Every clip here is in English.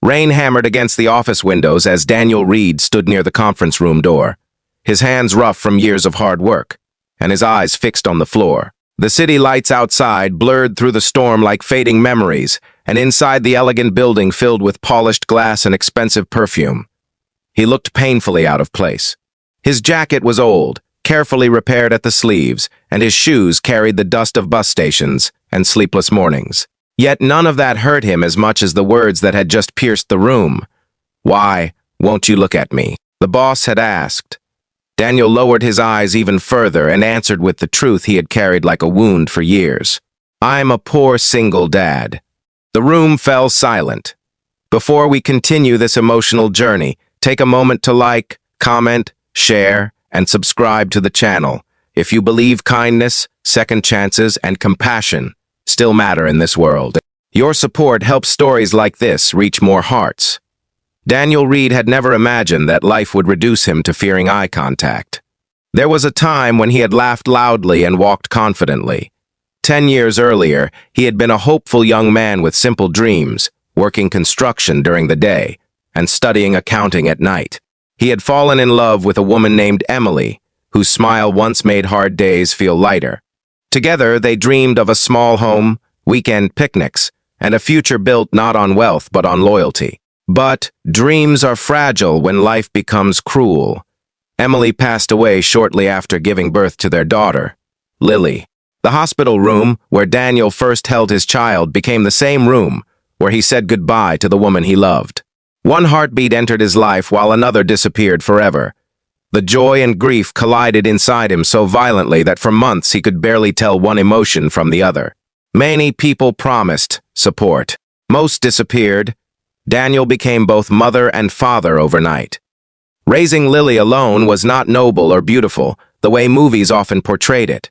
Rain hammered against the office windows as Daniel Reed stood near the conference room door, his hands rough from years of hard work, and his eyes fixed on the floor. The city lights outside blurred through the storm like fading memories, and inside the elegant building filled with polished glass and expensive perfume. He looked painfully out of place. His jacket was old, carefully repaired at the sleeves, and his shoes carried the dust of bus stations and sleepless mornings. Yet none of that hurt him as much as the words that had just pierced the room. "Why won't you look at me?" the boss had asked. Daniel lowered his eyes even further and answered with the truth he had carried like a wound for years. "I'm a poor single dad." The room fell silent. Before we continue this emotional journey, take a moment to like, comment, share, and subscribe to the channel if you believe kindness, second chances, and compassion still matter in this world. Your support helps stories like this reach more hearts. Daniel Reed had never imagined that life would reduce him to fearing eye contact. There was a time when he had laughed loudly and walked confidently. 10 years earlier, he had been a hopeful young man with simple dreams, working construction during the day and studying accounting at night. He had fallen in love with a woman named Emily, whose smile once made hard days feel lighter. Together, they dreamed of a small home, weekend picnics, and a future built not on wealth but on loyalty. But dreams are fragile when life becomes cruel. Emily passed away shortly after giving birth to their daughter, Lily. The hospital room where Daniel first held his child became the same room where he said goodbye to the woman he loved. One heartbeat entered his life while another disappeared forever. The joy and grief collided inside him so violently that for months he could barely tell one emotion from the other. Many people promised support. Most disappeared. Daniel became both mother and father overnight. Raising Lily alone was not noble or beautiful, the way movies often portrayed it.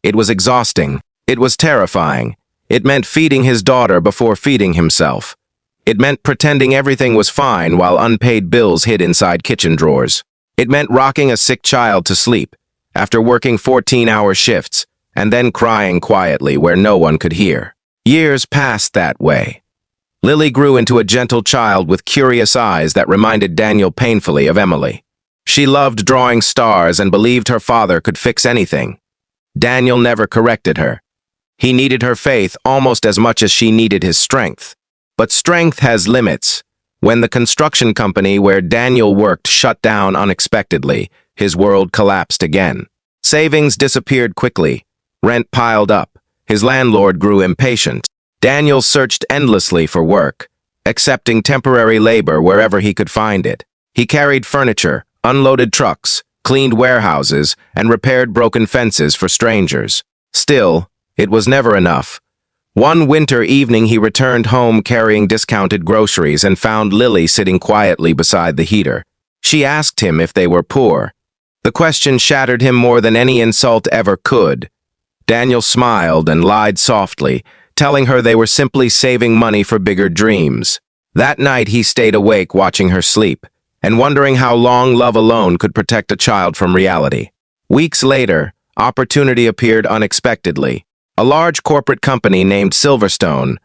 It was exhausting. It was terrifying. It meant feeding his daughter before feeding himself. It meant pretending everything was fine while unpaid bills hid inside kitchen drawers. It meant rocking a sick child to sleep after working 14-hour shifts and then crying quietly where no one could hear. Years passed that way. Lily grew into a gentle child with curious eyes that reminded Daniel painfully of Emily. She loved drawing stars and believed her father could fix anything. Daniel never corrected her. He needed her faith almost as much as she needed his strength. But strength has limits. When the construction company where Daniel worked shut down unexpectedly, his world collapsed again. Savings disappeared quickly. Rent piled up. His landlord grew impatient. Daniel searched endlessly for work, accepting temporary labor wherever he could find it. He carried furniture, unloaded trucks, cleaned warehouses, and repaired broken fences for strangers. Still, it was never enough. One winter evening he returned home carrying discounted groceries and found Lily sitting quietly beside the heater. She asked him if they were poor. The question shattered him more than any insult ever could. Daniel smiled and lied softly, telling her they were simply saving money for bigger dreams. That night he stayed awake watching her sleep and wondering how long love alone could protect a child from reality. Weeks later, opportunity appeared unexpectedly. A large corporate company named Silverstone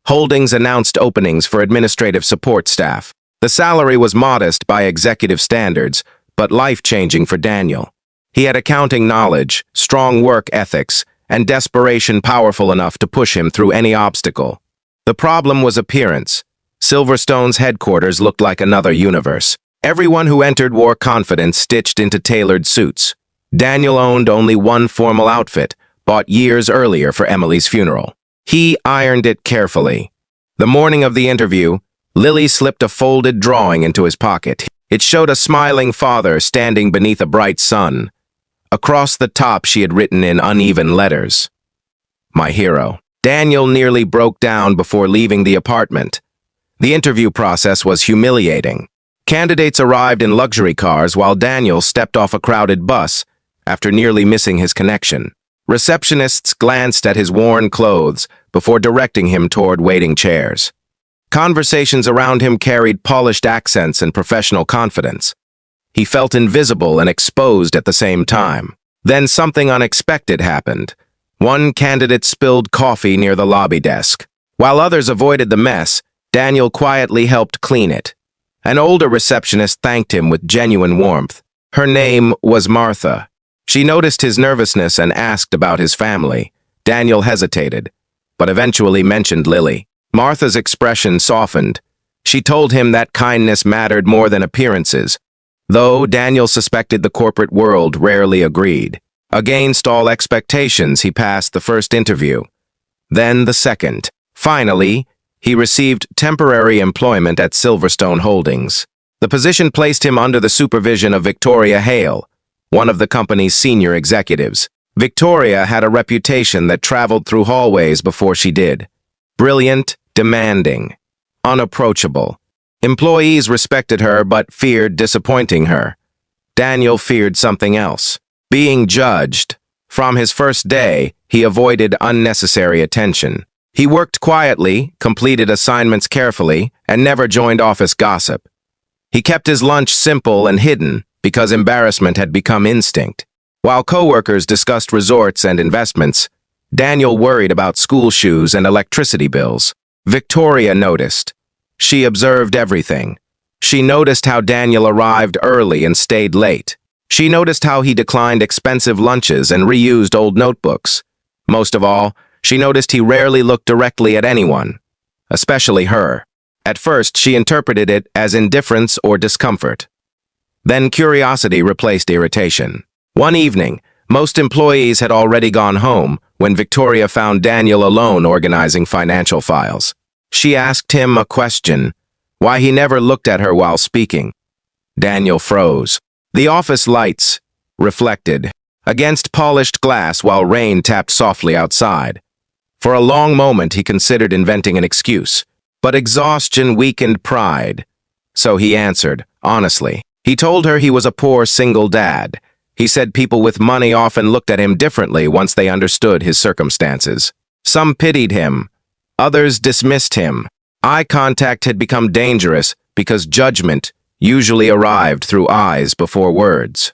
Holdings announced openings for administrative support staff. The salary was modest by executive standards, but life-changing for Daniel. He had accounting knowledge, strong work ethics, and desperation powerful enough to push him through any obstacle. The problem was appearance. Silverstone's headquarters looked like another universe. Everyone who entered wore confidence stitched into tailored suits. Daniel owned only one formal outfit, bought years earlier for Emily's funeral. He ironed it carefully. The morning of the interview, Lily slipped a folded drawing into his pocket. It showed a smiling father standing beneath a bright sun. Across the top she had written in uneven letters, "My hero." Daniel nearly broke down before leaving the apartment. The interview process was humiliating. Candidates arrived in luxury cars while Daniel stepped off a crowded bus after nearly missing his connection. Receptionists glanced at his worn clothes before directing him toward waiting chairs. Conversations around him carried polished accents and professional confidence. He felt invisible and exposed at the same time. Then something unexpected happened. One candidate spilled coffee near the lobby desk. While others avoided the mess, Daniel quietly helped clean it. An older receptionist thanked him with genuine warmth. Her name was Martha. She noticed his nervousness and asked about his family. Daniel hesitated, but eventually mentioned Lily. Martha's expression softened. She told him that kindness mattered more than appearances, though Daniel suspected the corporate world rarely agreed. Against all expectations, he passed the first interview, then the second. Finally, he received temporary employment at Silverstone Holdings. The position placed him under the supervision of Victoria Hale, one of the company's senior executives. Victoria had a reputation that traveled through hallways before she did. Brilliant, demanding, unapproachable. Employees respected her but feared disappointing her. Daniel feared something else. Being judged. From his first day, he avoided unnecessary attention. He worked quietly, completed assignments carefully, and never joined office gossip. He kept his lunch simple and hidden because embarrassment had become instinct. While coworkers discussed resorts and investments, Daniel worried about school shoes and electricity bills. Victoria noticed. She observed everything. She noticed how Daniel arrived early and stayed late. She noticed how he declined expensive lunches and reused old notebooks. Most of all, she noticed he rarely looked directly at anyone, especially her. At first, she interpreted it as indifference or discomfort. Then curiosity replaced irritation. One evening, most employees had already gone home when Victoria found Daniel alone organizing financial files. She asked him a question, why he never looked at her while speaking. Daniel froze. The office lights reflected against polished glass while rain tapped softly outside. For a long moment, he considered inventing an excuse, but exhaustion weakened pride. So he answered, honestly. He told her he was a poor single dad. He said people with money often looked at him differently once they understood his circumstances. Some pitied him. Others dismissed him. Eye contact had become dangerous because judgment usually arrived through eyes before words.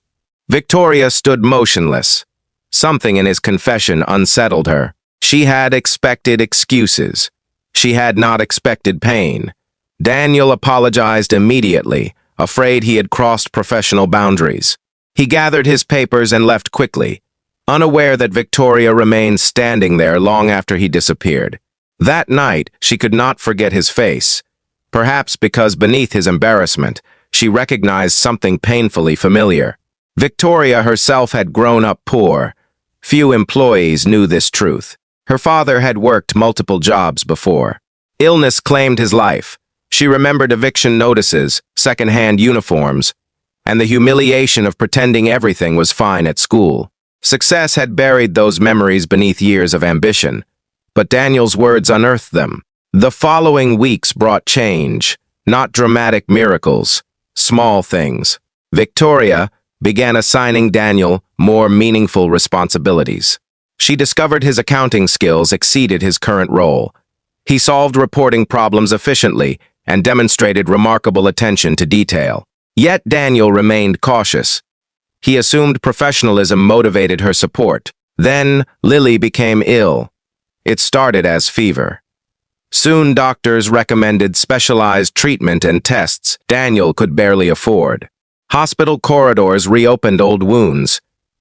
Victoria stood motionless. Something in his confession unsettled her. She had expected excuses. She had not expected pain. Daniel apologized immediately, afraid he had crossed professional boundaries. He gathered his papers and left quickly, unaware that Victoria remained standing there long after he disappeared. That night, she could not forget his face. Perhaps because beneath his embarrassment, she recognized something painfully familiar. Victoria herself had grown up poor. Few employees knew this truth. Her father had worked multiple jobs before. Illness claimed his life. She remembered eviction notices, second-hand uniforms, and the humiliation of pretending everything was fine at school. Success had buried those memories beneath years of ambition, but Daniel's words unearthed them. The following weeks brought change, not dramatic miracles, small things. Victoria began assigning Daniel more meaningful responsibilities. She discovered his accounting skills exceeded his current role. He solved reporting problems efficiently and demonstrated remarkable attention to detail. Yet Daniel remained cautious. He assumed professionalism motivated her support. Then Lily became ill. It started as fever. Soon doctors recommended specialized treatment and tests Daniel could barely afford. Hospital corridors reopened old wounds.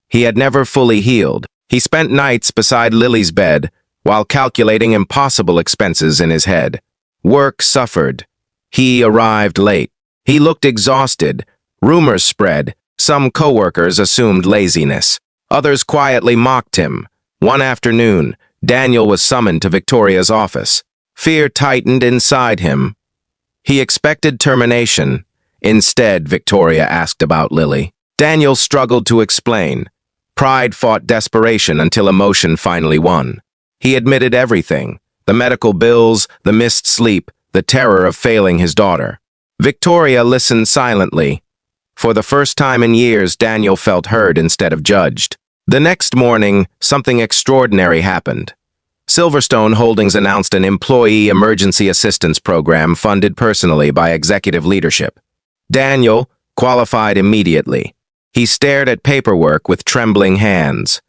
He had never fully healed. He spent nights beside Lily's bed while calculating impossible expenses in his head. Work suffered. He arrived late. He looked exhausted. Rumors spread. Some coworkers assumed laziness. Others quietly mocked him. One afternoon, Daniel was summoned to Victoria's office. Fear tightened inside him. He expected termination. Instead, Victoria asked about Lily. Daniel struggled to explain. Pride fought desperation until emotion finally won. He admitted everything: the medical bills, the missed sleep, the terror of failing his daughter. Victoria listened silently. For the first time in years, Daniel felt heard instead of judged. The next morning, something extraordinary happened. Silverstone Holdings announced an employee emergency assistance program funded personally by executive leadership. Daniel qualified immediately. He stared at paperwork with trembling hands.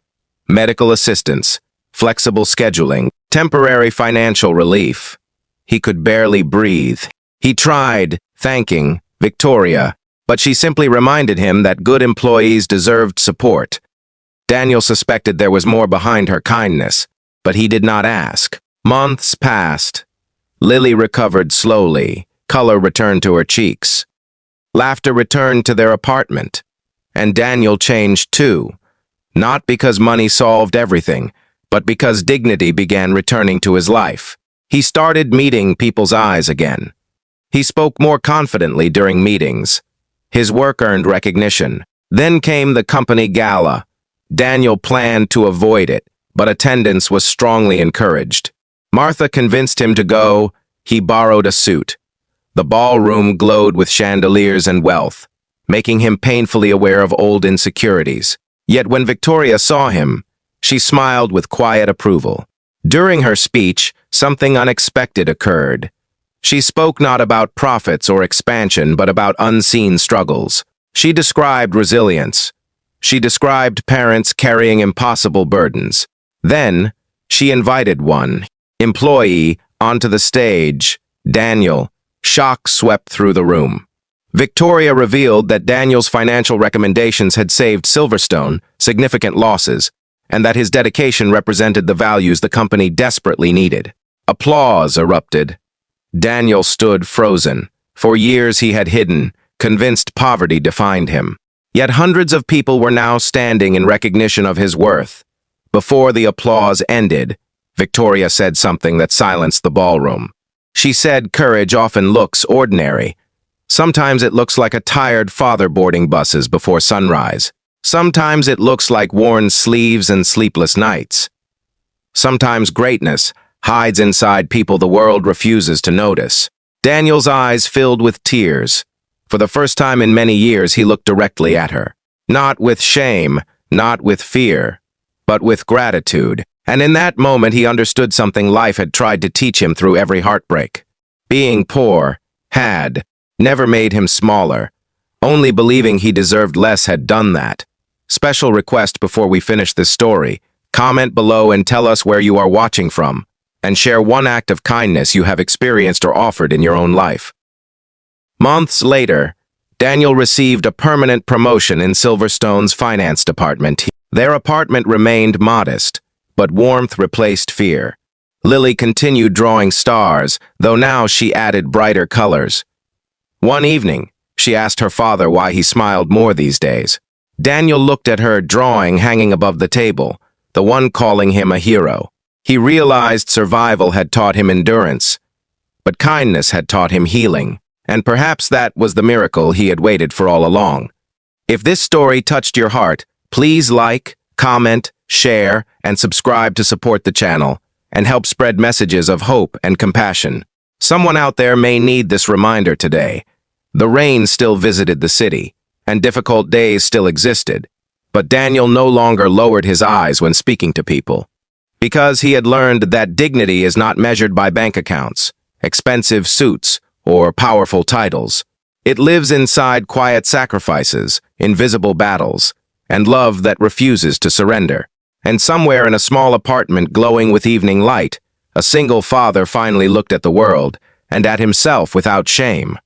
Medical assistance, flexible scheduling, temporary financial relief. He could barely breathe. He tried thanking Victoria, but she simply reminded him that good employees deserved support. Daniel suspected there was more behind her kindness, but he did not ask. Months passed. Lily recovered slowly. Color returned to her cheeks. Laughter returned to their apartment. And Daniel changed too. Not because money solved everything, but because dignity began returning to his life. He started meeting people's eyes again. He spoke more confidently during meetings. His work earned recognition. Then came the company gala. Daniel planned to avoid it, but attendance was strongly encouraged. Martha convinced him to go. He borrowed a suit. The ballroom glowed with chandeliers and wealth, making him painfully aware of old insecurities. Yet when Victoria saw him, she smiled with quiet approval. During her speech, something unexpected occurred. She spoke not about profits or expansion, but about unseen struggles. She described resilience. She described parents carrying impossible burdens. Then, she invited one employee onto the stage. Daniel. Shock swept through the room. Victoria revealed that Daniel's financial recommendations had saved Silverstone significant losses, and that his dedication represented the values the company desperately needed. Applause erupted. Daniel stood frozen. For years he had hidden, convinced poverty defined him. Yet hundreds of people were now standing in recognition of his worth. Before the applause ended, Victoria said something that silenced the ballroom. She said courage often looks ordinary. Sometimes it looks like a tired father boarding buses before sunrise. Sometimes it looks like worn sleeves and sleepless nights. Sometimes greatness hides inside people the world refuses to notice. Daniel's eyes filled with tears. For the first time in many years, he looked directly at her. Not with shame, not with fear, but with gratitude. And in that moment, he understood something life had tried to teach him through every heartbreak. Being poor had never made him smaller. Only believing he deserved less had done that. Special request before we finish this story. Comment below and tell us where you are watching from, and share one act of kindness you have experienced or offered in your own life. Months later, Daniel received a permanent promotion in Silverstone's finance department. Their apartment remained modest, but warmth replaced fear. Lily continued drawing stars, though now she added brighter colors. One evening, she asked her father why he smiled more these days. Daniel looked at her drawing hanging above the table, the one calling him a hero. He realized survival had taught him endurance, but kindness had taught him healing. And perhaps that was the miracle he had waited for all along. If this story touched your heart, please like, comment, share, and subscribe to support the channel and help spread messages of hope and compassion. Someone out there may need this reminder today. The rain still visited the city, and difficult days still existed, but Daniel no longer lowered his eyes when speaking to people, because he had learned that dignity is not measured by bank accounts, expensive suits, or powerful titles. It lives inside quiet sacrifices, invisible battles, and love that refuses to surrender. And somewhere in a small apartment glowing with evening light, a single father finally looked at the world and at himself without shame.